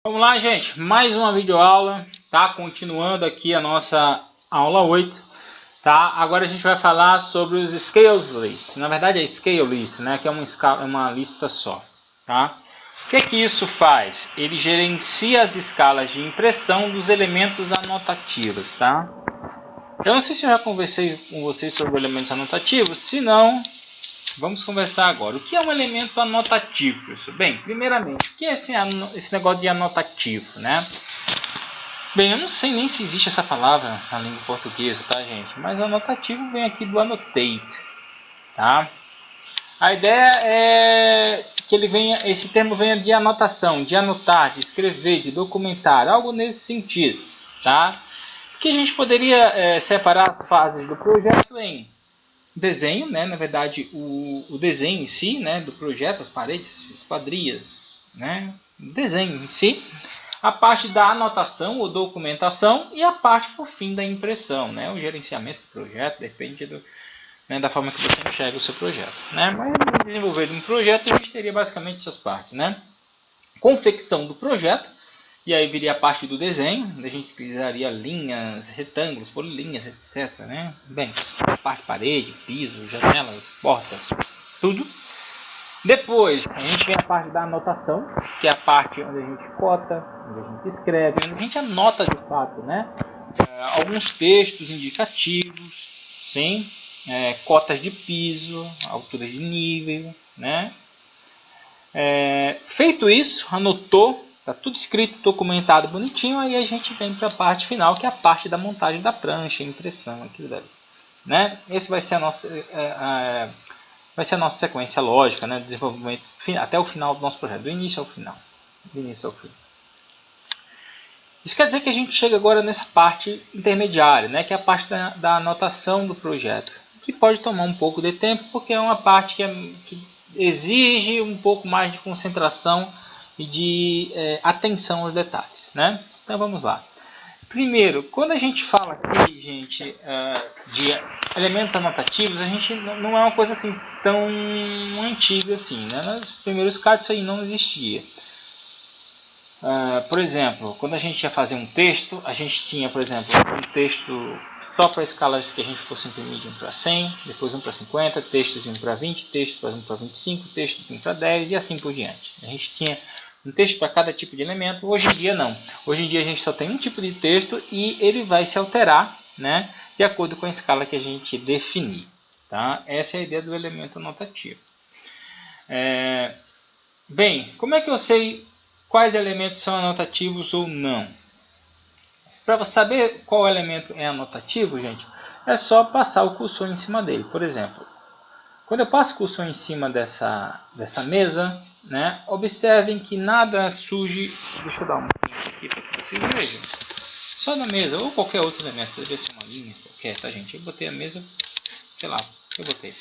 Vamos lá, gente, mais uma videoaula, tá? Continuando aqui a nossa aula 8, tá? Agora a gente vai falar sobre os scales list. Na verdade é scale list, né? Que é uma lista só, tá? O que é que isso faz? Ele gerencia as escalas de impressão dos elementos anotativos, tá? Eu não sei se eu já conversei com vocês sobre elementos anotativos, se não, vamos conversar agora. O que é um elemento anotativo, professor? Bem, primeiramente, o que é esse negócio de anotativo, né? Bem, eu não sei nem se existe essa palavra na língua portuguesa, tá, gente? Mas o anotativo vem aqui do annotate, tá? A ideia é que esse termo venha de anotação, de anotar, de escrever, de documentar, algo nesse sentido, tá? Que a gente poderia separar as fases do projeto em desenho, né? Na verdade, o desenho em si, né? Do projeto, as paredes, esquadrias, né? Desenho em si, a parte da anotação ou documentação e a parte, por fim, da impressão, né? O gerenciamento do projeto depende da forma que você enxerga o seu projeto, né? Mas no desenvolver de um projeto, a gente teria basicamente essas partes, né? Confecção do projeto, e aí viria a parte do desenho, onde a gente utilizaria linhas, retângulos, polilinhas, etc, né? Bem, a parte parede, piso, janelas, portas, tudo. Depois, a gente vem a parte da anotação, que é a parte onde a gente cota, onde a gente escreve, onde a gente anota de fato, né? Alguns textos indicativos, sim, cotas de piso, altura de nível, né? Feito isso, anotou, está tudo escrito, documentado bonitinho, aí a gente vem para a parte final, que é a parte da montagem da prancha, impressão, aquilo dali, né? Esse vai ser a nossa sequência lógica, né? Desenvolvimento até o final do nosso projeto, do início ao final. Do início ao fim. Isso quer dizer que a gente chega agora nessa parte intermediária, né? Que é a parte da anotação do projeto, que pode tomar um pouco de tempo, porque é uma parte que exige um pouco mais de concentração e de atenção aos detalhes, né? Então vamos lá. Primeiro, quando a gente fala aqui, gente, de elementos anotativos, a gente não é uma coisa assim tão antiga assim, né? Nos primeiros casos isso aí não existia. Por exemplo, quando a gente ia fazer um texto, a gente tinha, por exemplo, um texto só para escalas que a gente fosse imprimir de 1 para 100, depois 1 para 50, textos de 1 para 20, textos de 1 para 25, textos de 1 para 10 e assim por diante. A gente tinha um texto para cada tipo de elemento. Hoje em dia não. Hoje em dia a gente só tem um tipo de texto e ele vai se alterar, né, de acordo com a escala que a gente definir. Tá? Essa é a ideia do elemento anotativo. Bem, como é que eu sei quais elementos são anotativos ou não? Para saber qual elemento é anotativo, gente, é só passar o cursor em cima dele. Por exemplo, quando eu passo o cursor em cima dessa mesa, né, observem que nada surge. Deixa eu dar um print aqui para que vocês vejam. Só na mesa, ou qualquer outro elemento, poderia ser uma linha qualquer, tá, gente? Eu botei a mesa, sei lá, eu botei.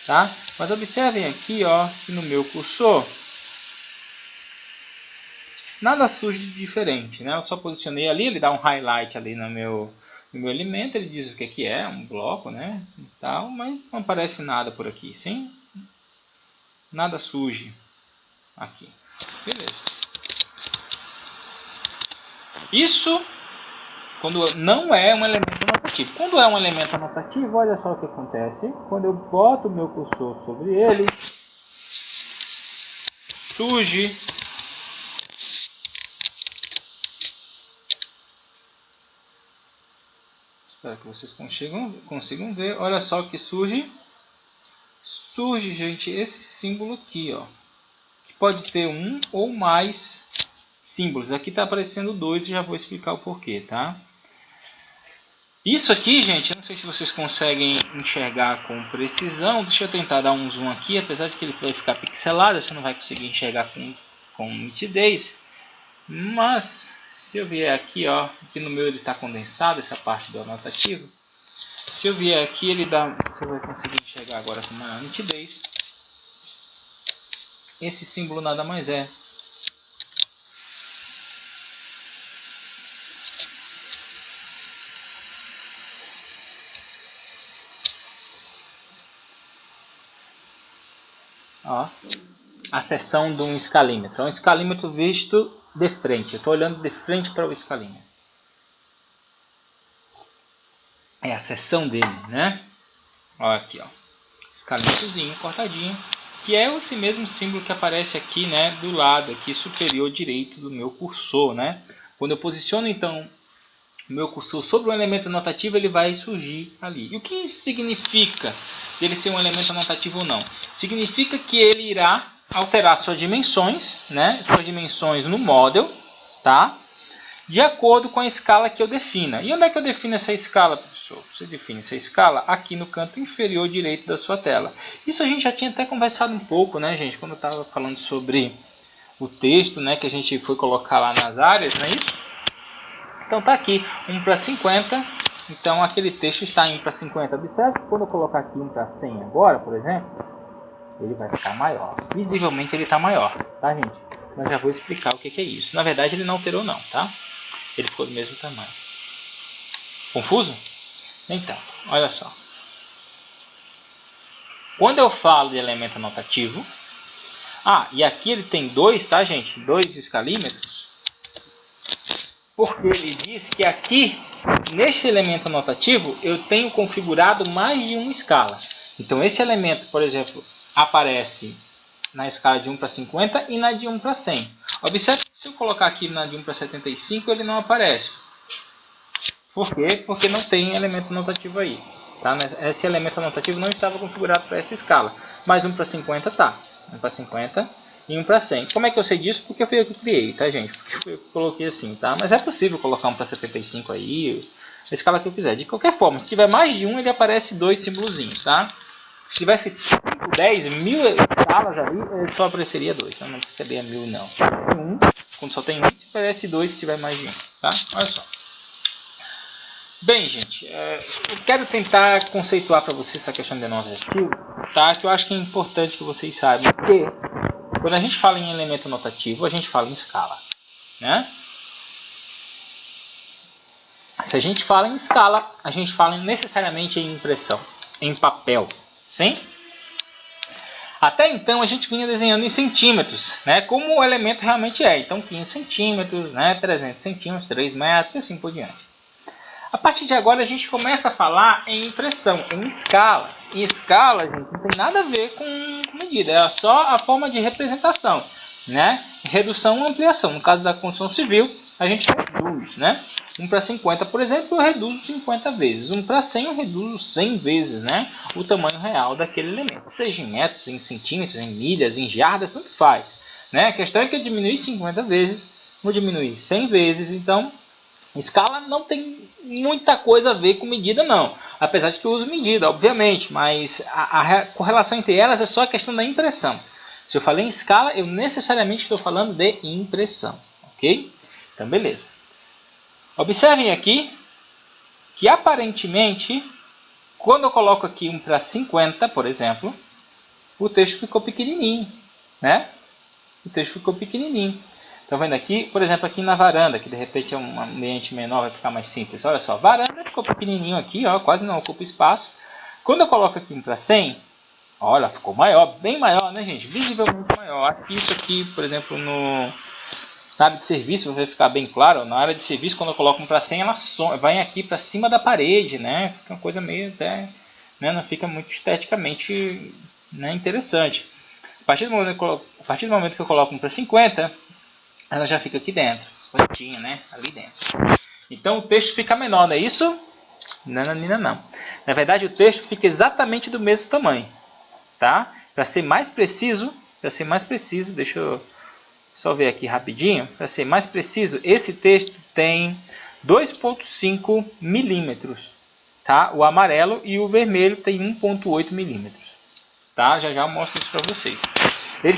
Tá? Mas observem aqui, ó, que no meu cursor nada surge de diferente, né? Eu só posicionei ali, ele dá um highlight ali no meu elemento, ele diz o que é, um bloco, né? E tal, mas não aparece nada por aqui, sim? Nada surge aqui. Beleza. Isso quando não é um elemento anotativo. Quando é um elemento anotativo, olha só o que acontece. Quando eu boto o meu cursor sobre ele, surge para que vocês consigam ver. Olha só que surge, gente, esse símbolo aqui, ó, que pode ter um ou mais símbolos. Aqui está aparecendo 2 e já vou explicar o porquê, tá? Isso aqui, gente, eu não sei se vocês conseguem enxergar com precisão. Deixa eu tentar dar um zoom aqui, apesar de que ele vai ficar pixelado, você não vai conseguir enxergar com nitidez. Mas se eu vier aqui, ó, aqui no meu ele está condensado, essa parte do anotativo. Se eu vier aqui, você vai conseguir enxergar agora com maior nitidez. Esse símbolo nada mais é a seção de um escalímetro. É um escalímetro visto de frente. Eu estou olhando de frente para o escalinha. É a seção dele, né? Olha aqui, ó. Escalinhozinho, cortadinho. Que é esse mesmo símbolo que aparece aqui, né? Do lado aqui superior direito do meu cursor, né? Quando eu posiciono, então, o meu cursor sobre um elemento anotativo, ele vai surgir ali. E o que isso significa? Ele ser um elemento anotativo ou não? Significa que ele irá alterar suas dimensões, né? Suas dimensões no model, tá? De acordo com a escala que eu defina. E onde é que eu defino essa escala, professor? Você define essa escala aqui no canto inferior direito da sua tela. Isso a gente já tinha até conversado um pouco, né, gente? Quando eu estava falando sobre o texto, né, que a gente foi colocar lá nas áreas, não é isso? Então tá aqui, 1 para 50. Então aquele texto está em 1 para 50. Observe que quando eu colocar aqui 1 para 100 agora, por exemplo, ele vai ficar maior. Visivelmente ele está maior, tá, gente? Mas já vou explicar o que é isso. Na verdade ele não alterou não, tá? Ele ficou do mesmo tamanho. Confuso? Então, olha só. Quando eu falo de elemento anotativo... e aqui ele tem 2, tá, gente? 2 escalímetros. Porque ele diz que aqui, neste elemento anotativo, eu tenho configurado mais de uma escala. Então, esse elemento, por exemplo, aparece na escala de 1 para 50 e na de 1 para 100. Observe que se eu colocar aqui na de 1 para 75, ele não aparece. Por quê? Porque não tem elemento anotativo aí. Tá? Esse elemento anotativo não estava configurado para essa escala. Mas 1 para 50 tá. 1 para 50 e 1 para 100. Como é que eu sei disso? Porque foi eu que criei, tá, gente? Porque eu coloquei assim, tá? Mas é possível colocar 1 para 75 aí, a escala que eu quiser. De qualquer forma, se tiver mais de um, ele aparece 2 simbolozinhos, tá? Se tivesse 5, 10, 1000 escalas ali, só apareceria 2, tá? Não apareceria 1000 não. Se um, quando só tem um, aparece 2 se tiver mais de um, tá? Olha só. Bem, gente, eu quero tentar conceituar para vocês essa questão de nós arquivo, tá? Que eu acho que é importante que vocês saibam que quando a gente fala em elemento anotativo, a gente fala em escala, né? Se a gente fala em escala, a gente fala necessariamente em impressão, em papel, sim? Até então a gente vinha desenhando em centímetros, né? Como o elemento realmente é. Então 15 centímetros, né? 300 centímetros, 3 metros e assim por diante. A partir de agora a gente começa a falar em impressão, em escala. E escala, gente, não tem nada a ver com medida, é só a forma de representação, né? Redução ou ampliação. No caso da construção civil, a gente reduz, né? 1 para 50, por exemplo, eu reduzo 50 vezes. 1 para 100, eu reduzo 100 vezes, né? O tamanho real daquele elemento. Seja em metros, em centímetros, em milhas, em jardas, tanto faz, né? A questão é que eu diminui 50 vezes, vou diminuir 100 vezes, então... Escala não tem muita coisa a ver com medida, não. Apesar de que eu uso medida, obviamente. Mas a correlação entre elas é só a questão da impressão. Se eu falei em escala, eu necessariamente estou falando de impressão. Ok? Então, beleza. Observem aqui que aparentemente, quando eu coloco aqui 1 para 50, por exemplo, o texto ficou pequenininho, né? O texto ficou pequenininho. Estão vendo aqui, por exemplo, aqui na varanda, que de repente é um ambiente menor, vai ficar mais simples. Olha só, varanda ficou pequenininho aqui, ó, quase não ocupa espaço. Quando eu coloco aqui 1 para 100, olha, ficou maior, bem maior, né, gente? Visivelmente maior. Isso aqui, por exemplo, na área de serviço, vai ficar bem claro. Na área de serviço, quando eu coloco 1 para 100, ela vai aqui para cima da parede, né? Fica uma coisa meio até, né, não fica muito esteticamente, né, interessante. A partir do momento que eu coloco 1 para 50, ela já fica aqui dentro, bonitinha, né? Ali dentro. Então o texto fica menor, não é isso? Não. Na verdade o texto fica exatamente do mesmo tamanho, tá? Para ser mais preciso, deixa eu só ver aqui rapidinho. Para ser mais preciso, esse texto tem 2,5 milímetros, tá? O amarelo e o vermelho tem 1,8 milímetros, tá? Já eu mostro isso para vocês. Ele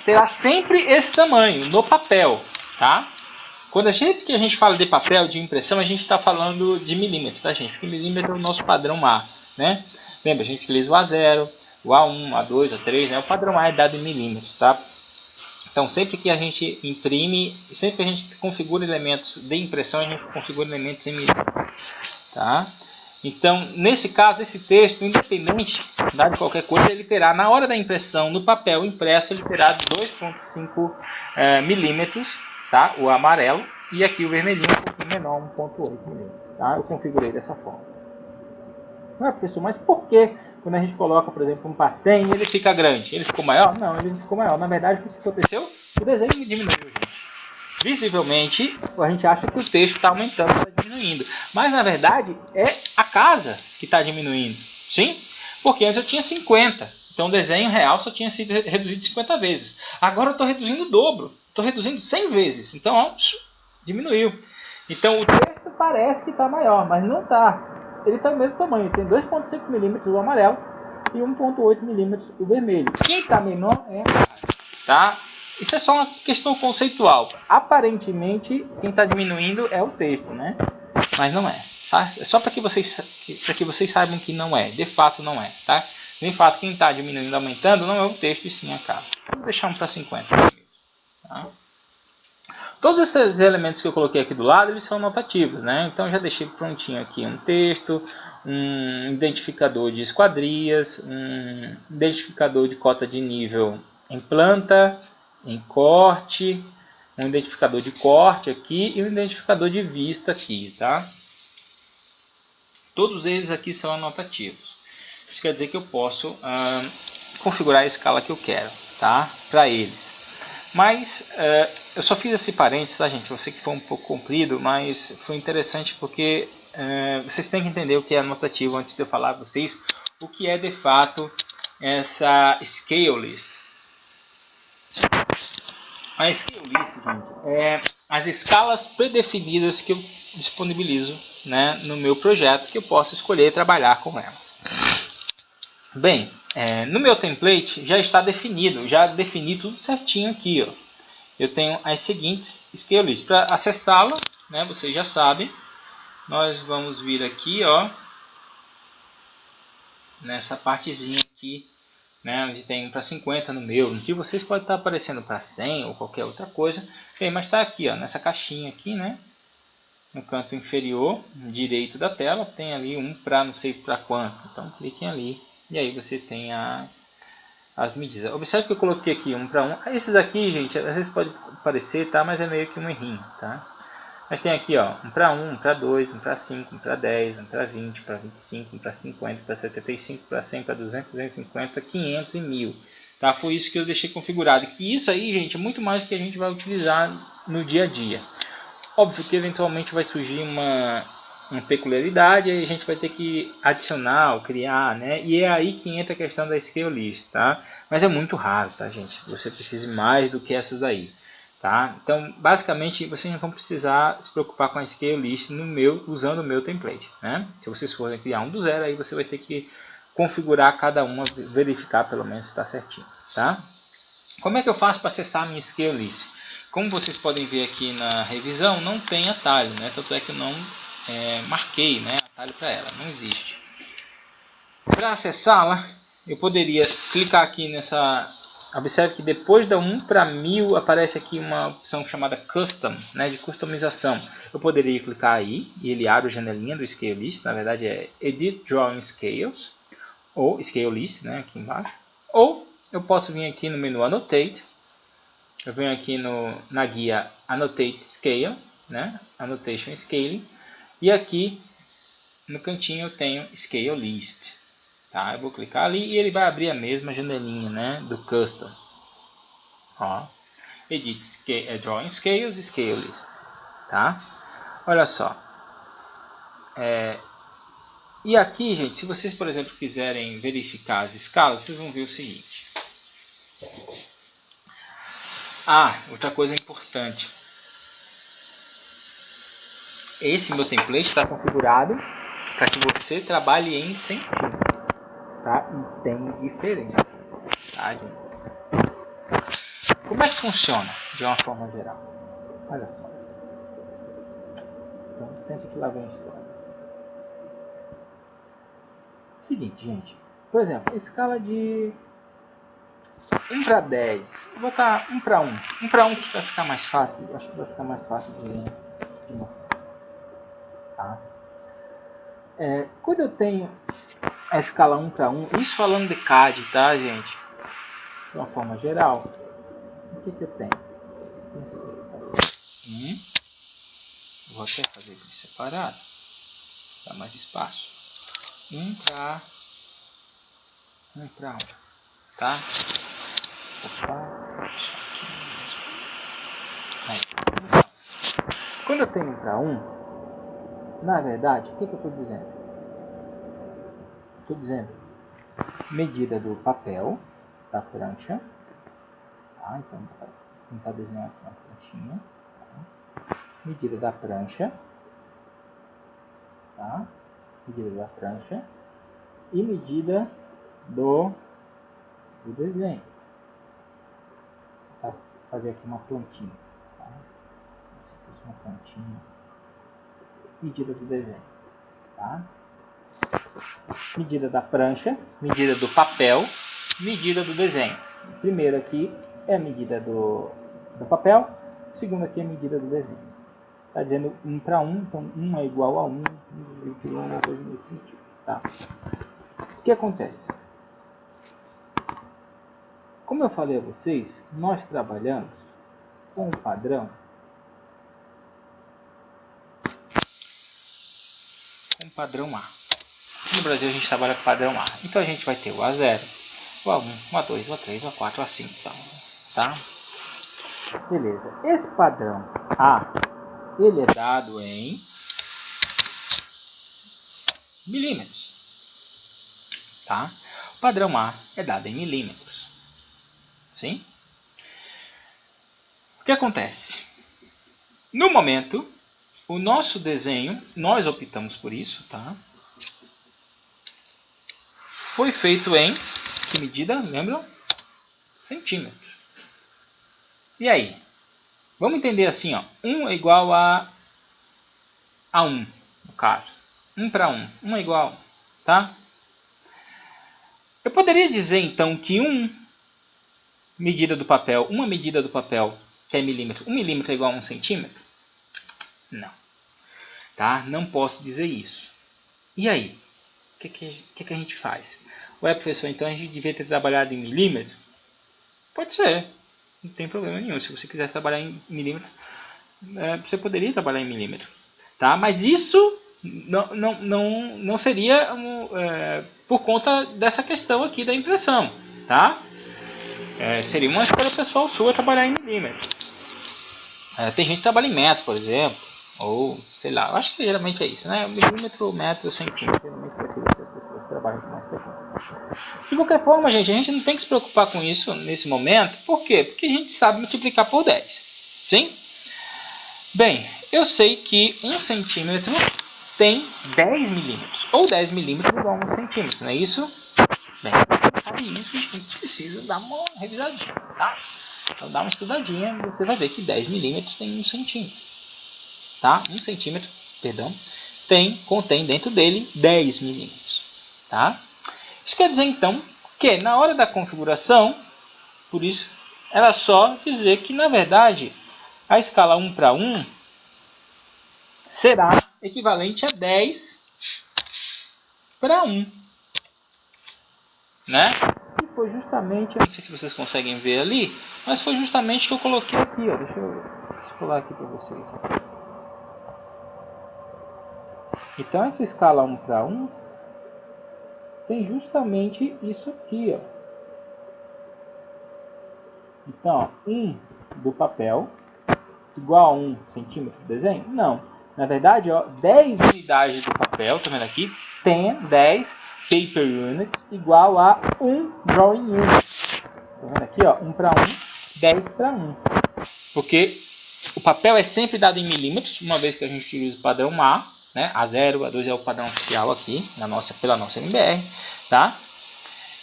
terá sempre esse tamanho no papel, tá? Quando a gente fala de papel, de impressão, a gente está falando de milímetro, tá, gente? Porque milímetro é o nosso padrão A, né? Lembra, a gente utiliza o A0, o A1, A2, A3, né? O padrão A é dado em milímetros, tá? Então, sempre que a gente imprime, sempre que a gente configura elementos de impressão, a gente configura elementos em milímetros, tá? Então, nesse caso, esse texto, independente de qualquer coisa, ele terá, na hora da impressão, no papel impresso, ele terá 2,5 milímetros, tá? O amarelo, e aqui o vermelhinho um pouquinho menor, 1.8 milímetros, tá? Eu configurei dessa forma. Não é, professor, mas por que quando a gente coloca, por exemplo, um para 100, ele fica grande? Ele ficou maior? Não, ele não ficou maior. Na verdade, o que aconteceu? O desenho diminuiu, gente. Visivelmente, a gente acha que o texto está aumentando, está diminuindo. Mas, na verdade, é a casa que está diminuindo. Sim? Porque antes eu tinha 50. Então, o desenho real só tinha sido reduzido 50 vezes. Agora eu estou reduzindo o dobro. Estou reduzindo 100 vezes. Então, ó, diminuiu. Então, o texto parece que está maior, mas não está. Ele está do mesmo tamanho. Tem 2,5 milímetros o amarelo e 1,8 milímetros o vermelho. Quem está menor é a casa. Tá? Isso é só uma questão conceitual. Aparentemente, quem está diminuindo é o texto, né? Mas não é. Tá? É só para que vocês saibam que não é. De fato, não é. Tá? De fato, quem está diminuindo, aumentando, não é o texto e sim a casa. Vou deixar um para 50. Tá? Todos esses elementos que eu coloquei aqui do lado, eles são notativos, né? Então, eu já deixei prontinho aqui um texto, um identificador de esquadrias, um identificador de cota de nível em planta, em corte, um identificador de corte aqui e um identificador de vista aqui, tá? Todos eles aqui são anotativos. Isso quer dizer que eu posso configurar a escala que eu quero, tá? Para eles. Mas eu só fiz esse parênteses, tá, gente? Eu sei que foi um pouco comprido, mas foi interessante porque vocês têm que entender o que é anotativo antes de eu falar para vocês o que é de fato essa scale list. A scale list, gente, é as escalas predefinidas que eu disponibilizo, né, no meu projeto, que eu posso escolher trabalhar com elas. Bem, no meu template já está definido, já defini tudo certinho aqui, ó. Eu tenho as seguintes scale lists. Para acessá-la, né, vocês já sabem, nós vamos vir aqui, ó, nessa partezinha aqui, né, onde tem um para 50 no meu, no que vocês podem estar aparecendo para 100 ou qualquer outra coisa. Bem, mas está aqui, ó, nessa caixinha aqui, né, no canto inferior direito da tela, tem ali um para não sei para quanto. Então cliquem ali e aí você tem as medidas. Observe que eu coloquei aqui um para 1. Esses aqui, gente, às vezes pode parecer, tá, mas é meio que um errinho, tá? Mas tem aqui, ó, um para 1, um para 2, um para 5, um para 10, um para 20, para 25, um para 50, para 75, para 100, para 200, 250, 500 e 1000. Tá? Foi isso que eu deixei configurado. Que isso aí, gente, é muito mais do que a gente vai utilizar no dia a dia. Óbvio que eventualmente vai surgir uma peculiaridade e a gente vai ter que adicionar ou criar, né? E é aí que entra a questão da scale list, tá? Mas é muito raro, tá, gente? Você precisa mais do que essas daí. Tá? Então, basicamente, vocês não vão precisar se preocupar com a scale list usando o meu template. Né? Se vocês forem criar um do zero, aí você vai ter que configurar cada uma, verificar pelo menos se está certinho. Tá? Como é que eu faço para acessar a minha scale list? Como vocês podem ver aqui na revisão, não tem atalho, né? Tanto é que eu não marquei, né, atalho para ela, não existe. Para acessá-la, eu poderia clicar aqui nessa. Observe que depois da 1 para 1000 aparece aqui uma opção chamada Custom, né, de customização. Eu poderia clicar aí e ele abre a janelinha do Scale List. Na verdade é Edit Drawing Scales, ou Scale List, né, aqui embaixo. Ou eu posso vir aqui no menu Annotate. Eu venho aqui na guia Annotate Scale, né, Annotation Scaling. E aqui no cantinho eu tenho Scale List. Tá, eu vou clicar ali e ele vai abrir a mesma janelinha, né, do Custom. Ó, Edit Drawing Scales, Scale List. Tá? Olha só. E aqui, gente, se vocês, por exemplo, quiserem verificar as escalas, vocês vão ver o seguinte. Outra coisa importante. Esse meu template está configurado para que você trabalhe em centímetros. Tá? E tem diferença. Tá, gente? Como é que funciona de uma forma geral? Olha só. Então, sempre que lá vem a história. Seguinte, gente. Por exemplo, escala de 1 para 10. Vou botar 1 para 1. 1 para 1 que vai ficar mais fácil. Eu acho que vai ficar mais fácil de mostrar. Tá? Quando eu tenho a escala 1 para 1, isso falando de CAD, tá, gente? De uma forma geral, o que eu tenho? Vou até fazer bem separado. Dá mais espaço. 1 para 1. Tá? Opa. Aí. Quando eu tenho 1 para 1, na verdade, o que eu estou dizendo? Estou dizendo medida do papel, da prancha. Tá? Então, vou tentar desenhar aqui uma pranchinha. Tá? Medida da prancha. Tá? Medida da prancha. E medida do desenho. Vou fazer aqui uma plantinha. Tá? Se fosse uma plantinha. Medida do desenho. Tá? Medida da prancha, medida do papel, medida do desenho. O primeiro aqui é a medida do papel, o segundo aqui é a medida do desenho. Está dizendo 1 para 1, então 1 é igual a 1, 1 por 1, uma coisa nesse sentido. Tá? O que acontece? Como eu falei a vocês, nós trabalhamos com o padrão A. No Brasil a gente trabalha com o padrão A. Então a gente vai ter o A0, o A1, o A2, o A3, o A4, o A5. Tá? Beleza. Esse padrão A, ele é dado em milímetros. Tá? O padrão A é dado em milímetros. Sim? O que acontece? No momento, o nosso desenho, nós optamos por isso, tá? Foi feito em que medida? Lembram? Centímetros. E aí? Vamos entender assim, ó. 1 é igual a 1, no caso. 1 para 1. 1 é igual, tá? Eu poderia dizer, então, que uma medida do papel, que é milímetro, 1 milímetro é igual a 1 centímetro? Não. Tá? Não posso dizer isso. E aí? O que a gente faz? Ué, professor, então a gente devia ter trabalhado em milímetro? Pode ser. Não tem problema nenhum. Se você quisesse trabalhar em milímetro, você poderia trabalhar em milímetro. Tá? Mas isso não seria por conta dessa questão aqui da impressão. Tá? Seria uma escolha pessoal sua trabalhar em milímetro. Tem gente que trabalha em metro, por exemplo. Ou, sei lá, eu acho que geralmente é isso, né? Milímetro, metro, centímetro. Geralmente vai ser isso que as pessoas trabalham com mais frequência. De qualquer forma, gente, a gente não tem que se preocupar com isso nesse momento. Por quê? Porque a gente sabe multiplicar por 10. Sim? Bem, eu sei que 1 centímetro tem 10 milímetros. Ou 10 milímetros igual a 1 centímetro, não é isso? Bem, sabe isso, a gente precisa dar uma revisadinha, tá? Então dá uma estudadinha e você vai ver que 10 milímetros tem 1 centímetro. Tá? 1 centímetro, perdão, contém dentro dele 10 milímetros. Tá? Isso quer dizer, então, que na hora da configuração, por isso, era só dizer que, na verdade, a escala 1 para 1 será equivalente a 10 para 1. Né? E foi justamente, não sei se vocês conseguem ver ali, mas foi justamente o que eu coloquei aqui. Ó. Deixa eu escolar aqui para vocês. Então, essa escala 1 para 1 tem justamente isso aqui. Ó. Então, 1 do papel igual a 1 centímetro do desenho? Não. Na verdade, ó, 10 unidades do papel, tá vendo aqui? Tem 10 paper units igual a 1 drawing unit. Tá vendo aqui? Ó, 1 para 1, 10 para 1. Porque o papel é sempre dado em milímetros, uma vez que a gente utiliza o padrão A. Né? A0, A2 é o padrão oficial aqui, pela nossa MBR. Tá?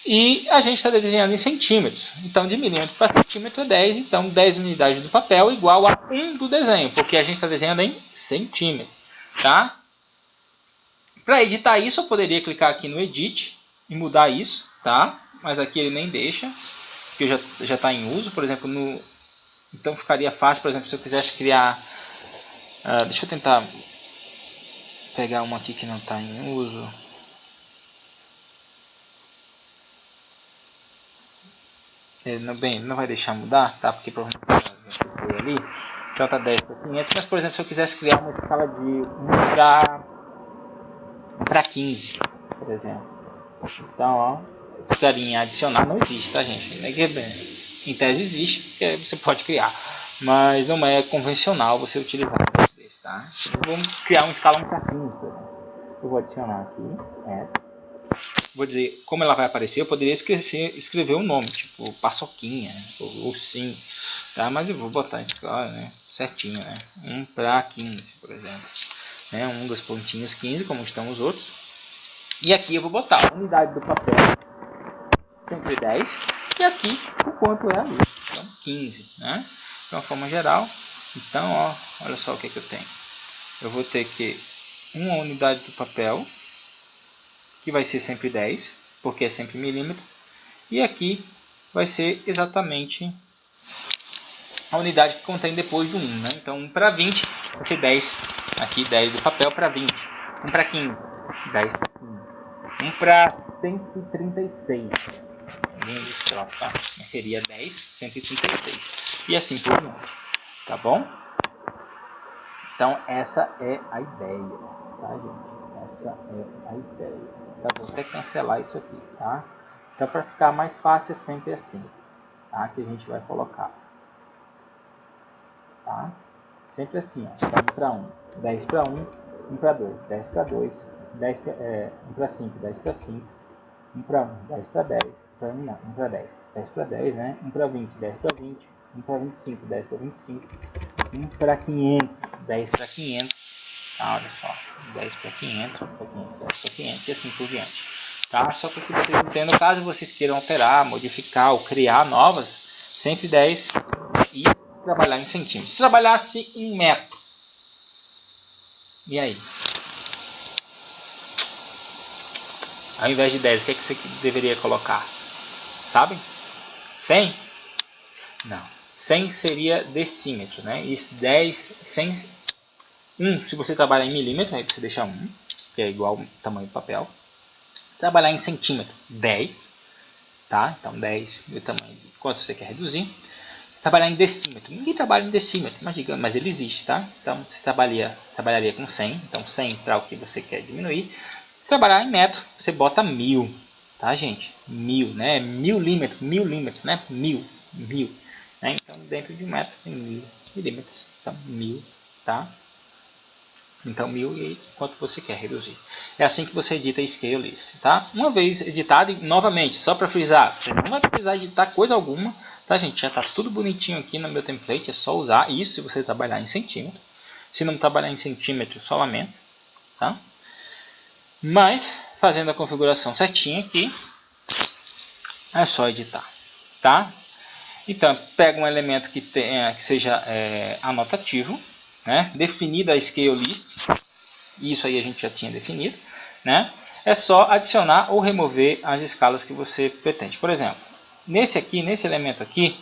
E a gente está desenhando em centímetros. Então, de milímetro para centímetro é 10. Então, 10 unidades do papel igual a 1 do desenho, porque a gente está desenhando em centímetro. Tá? Para editar isso, eu poderia clicar aqui no Edit e mudar isso. Tá? Mas aqui ele nem deixa, porque já está em uso. Por exemplo, então ficaria fácil, por exemplo, se eu quisesse criar... deixa eu tentar pegar uma aqui que não está em uso. Ele não vai deixar mudar, tá? Porque provavelmente já foi ali. J10 para 500, mas por exemplo, se eu quisesse criar uma escala de 1 para 15, por exemplo. Então, ó, clicaria em adicionar, não existe, tá, gente? Em tese existe, porque você pode criar, mas não é convencional você utilizar esse, tá? Vamos criar uma escala 1 para 15, por exemplo. Eu vou adicionar aqui, vou dizer como ela vai aparecer. Eu poderia escrever um nome, tipo paçoquinha ou sim, tá? Mas eu vou botar isso, né, certinho, né? 1 para 15, por exemplo, né? Um dos pontinhos 15, como estão os outros. E aqui eu vou botar a unidade do papel, sempre 10, e aqui o quanto é a luz, então 15, né? De uma forma geral. Então, ó, olha só o que eu tenho. Eu vou ter que uma unidade do papel, que vai ser sempre 10, porque é sempre milímetro. E aqui vai ser exatamente a unidade que contém depois do 1. Né? Então 1 para 20 vai ser 10. Aqui 10 do papel para 20. 1 para 15, 10 para 15. 1 para 136. Tá? Seria 10, 136. E assim por diante. Tá bom? Então essa é a ideia. Tá, gente? Essa é a ideia. Tá, vou até cancelar isso aqui, tá? Então, para ficar mais fácil, é sempre assim, tá? Que a gente vai colocar, tá? Sempre assim, ó. Então, 1 para 1, 10 para 1, 1 para 2, 10 para 2, 1 para 5, 10 para 5, 1 para 1, 10 para 10, 1 para 10, 10 para 10, né? 1 para 20, 10 para 20, 1 para 25, 10 para 25, 1 para 500, 10 para 500, tá? Olha só, 10 para 500, 1 para 500, 10 para 500 e assim por diante. Tá? Só para que vocês entendam, caso vocês queiram alterar, modificar ou criar novas, sempre 10 e trabalhar em centímetros. Se trabalhasse em metro, e aí? Ao invés de 10, o que, é que você deveria colocar? Sabem? 100? Não. 100 seria decímetro, né? E 10, 100... 1, se você trabalhar em milímetro, aí você deixa 1, que é igual ao tamanho do papel. Trabalhar em centímetro, 10, tá? Então 10 do tamanho de quanto você quer reduzir. Trabalhar em decímetro, ninguém trabalha em decímetro, mas ele existe, tá? Então você trabalharia com 100, então 100 para o que você quer diminuir. Se trabalhar em metro, você bota 1000, tá, gente? 1000, né? Milímetro, né? 1000, né? Então dentro de um metro tem 1000 milímetros, então 1000, tá? Então 1000 e quanto você quer reduzir. É assim que você edita Scale List, tá? Uma vez editado, novamente, só para frisar, você não vai precisar editar coisa alguma, tá, gente? Já está tudo bonitinho aqui no meu template, é só usar isso se você trabalhar em centímetro. Se não trabalhar em centímetro, só lamento, tá? Mas, fazendo a configuração certinha aqui, é só editar, tá? Então, pega um elemento que seja anotativo, né? Definida a Scale List, isso aí a gente já tinha definido, né? É só adicionar ou remover as escalas que você pretende. Por exemplo, nesse elemento aqui,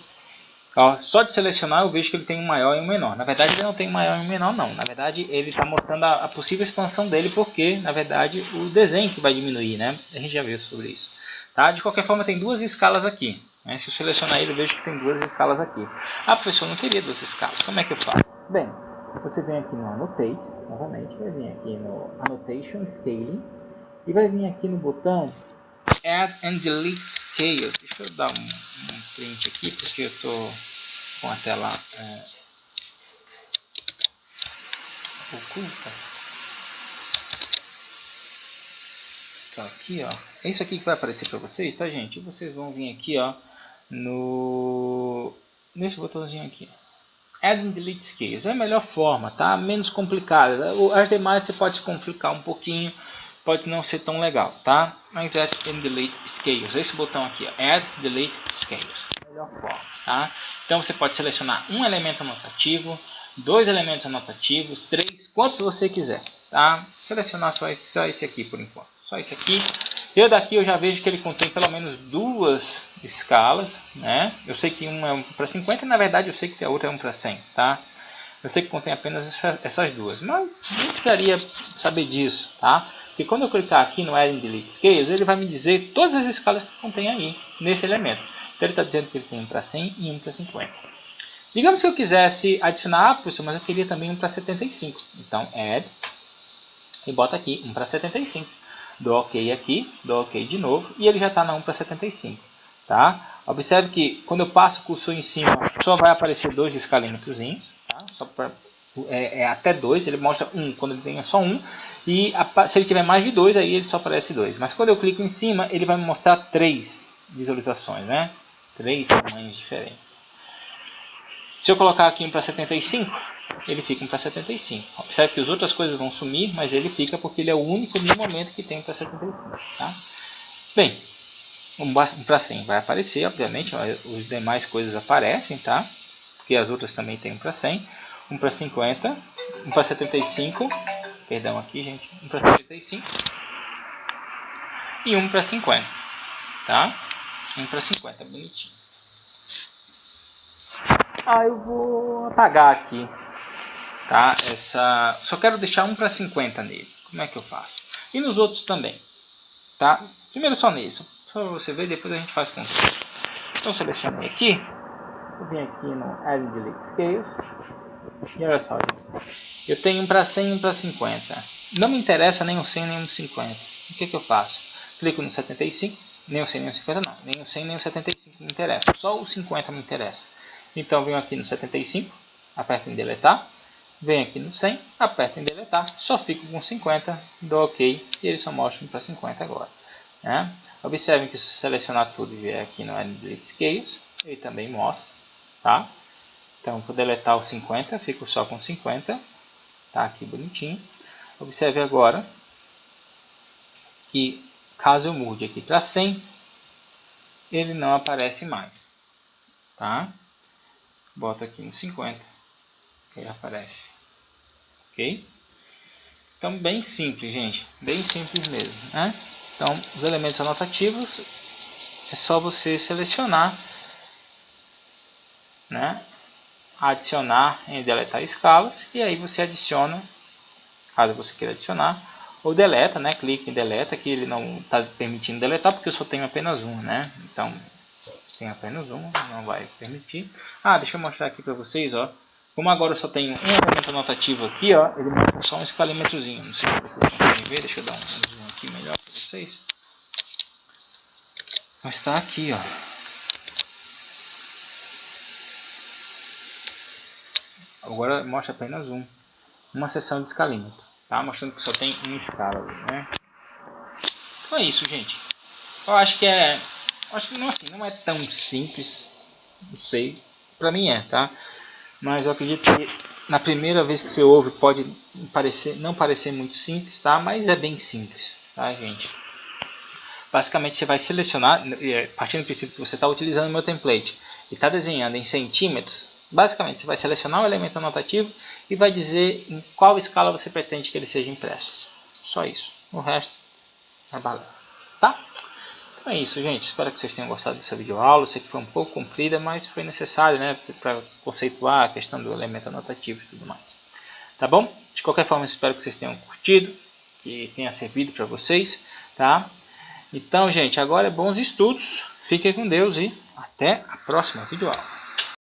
ó, só de selecionar eu vejo que ele tem um maior e um menor. Na verdade ele não tem um maior e um menor não. Na verdade ele está mostrando a possível expansão dele, porque na verdade o desenho que vai diminuir, né? A gente já viu sobre isso. Tá? De qualquer forma tem duas escalas aqui, né? Se eu selecionar ele eu vejo que tem duas escalas aqui. Ah, professor, eu não queria duas escalas. Como é que eu faço? Bem, você vem aqui no Annotate, novamente, vai vir aqui no Annotation Scaling e vai vir aqui no botão Add and Delete Scales. Deixa eu dar um print aqui, porque eu estou com a tela oculta. Então, aqui, ó, é isso aqui que vai aparecer para vocês, tá, gente? E vocês vão vir aqui, ó, nesse botãozinho aqui. Add and Delete Scales é a melhor forma, tá? Menos complicada. As demais você pode se complicar um pouquinho, pode não ser tão legal, tá? Mas Add and Delete Scales, esse botão aqui, ó, Add, Delete Scales, é a melhor forma, tá? Então você pode selecionar um elemento anotativo, 2 elementos anotativos, 3, quantos você quiser, tá? Selecionar só esse aqui por enquanto, só esse aqui. Daqui eu já vejo que ele contém pelo menos 2 escalas, né? Eu sei que uma é 1 para 50 e na verdade eu sei que a outra é 1 para 100, tá? Eu sei que contém apenas essas duas, mas não precisaria saber disso, tá? Porque quando eu clicar aqui no Add and Delete Scales, ele vai me dizer todas as escalas que contém aí, nesse elemento. Então ele está dizendo que ele tem 1 para 100 e 1 para 50. Digamos que eu quisesse adicionar, professor, mas eu queria também um para 75. Então, add, e bota aqui 1 para 75. Dou OK aqui, dou OK de novo, e ele já está na 1 para 75. Tá? Observe que quando eu passo o cursor em cima, só vai aparecer 2 escalímetrozinhos, tá? Só pra, até 2, ele mostra 1 quando ele tem só 1, e se ele tiver mais de 2, aí ele só aparece 2. Mas quando eu clico em cima, ele vai me mostrar 3 visualizações, né? 3 tamanhos diferentes. Se eu colocar aqui 1 para 75, ele fica 1 para 75. Observe que as outras coisas vão sumir, mas ele fica porque ele é o único no momento que tem 1 para 75. Tá? Bem, 1 para 100 vai aparecer, obviamente, as demais coisas aparecem, tá? Porque as outras também tem 1 para 100. 1 para 50, 1 para 75, perdão aqui, gente, 1 para 75 e 1 para 50, tá? 1 para 50, bonitinho. Eu vou apagar aqui, tá? Só quero deixar 1 para 50 nele. Como é que eu faço? E nos outros também, tá? Primeiro só nesse, só para você ver, depois a gente faz com o outro. Então eu selecionei aqui, eu vim aqui no Add Delete Scales, e olha só, eu tenho 1 para 100 e 1 para 50. Não me interessa nem o 100 nem o 50. O que eu faço? Clico no 75, nem o 100 nem o 50 não, nem o 100 nem o 75 me interessa, só o 50 me interessa. Então venho aqui no 75, aperto em deletar, venho aqui no 100, aperto em deletar, só fico com 50, dou OK e ele só mostra 1 para 50 agora. Né? Observem que se eu selecionar tudo e vier aqui no Delete Scales, ele também mostra. Tá? Então, vou deletar o 50, fico só com 50. Tá aqui bonitinho. Observe agora que caso eu mude aqui para 100, ele não aparece mais. Tá? Bota aqui no 50, ele aparece. Ok? Então, bem simples, gente. Bem simples mesmo. Né? Então, os elementos anotativos é só você selecionar, né? Adicionar em deletar escalas, e aí você adiciona, caso você queira adicionar, ou deleta, né? Clique em deleta, que ele não está permitindo deletar, porque eu só tenho apenas um, né? Então, tem apenas um, não vai permitir. Deixa eu mostrar aqui para vocês, ó. Como agora eu só tenho um elemento anotativo aqui, ó, ele mostra só um escalímetrozinho. Não sei se vocês conseguem ver, deixa eu dar um zoom aqui melhor para vocês. Mas está aqui, ó. Agora mostra apenas uma seção de escalímetro, tá? Mostrando que só tem uma escala ali, né? Então é isso, gente. Eu acho que não, assim, não é tão simples, não sei, pra mim tá? Mas eu acredito que na primeira vez que você ouve pode não parecer muito simples, tá? Mas é bem simples, tá, gente? Basicamente você vai selecionar, partindo do princípio que você está utilizando o meu template e está desenhando em centímetros. Basicamente, você vai selecionar o elemento anotativo e vai dizer em qual escala você pretende que ele seja impresso. Só isso. O resto é balela. Tá? Então é isso, gente. Espero que vocês tenham gostado dessa videoaula. Eu sei que foi um pouco comprida, mas foi necessário, né, para conceituar a questão do elemento anotativo e tudo mais. Tá bom? De qualquer forma, espero que vocês tenham curtido, que tenha servido para vocês. Tá? Então, gente, agora é bons estudos. Fiquem com Deus e até a próxima videoaula.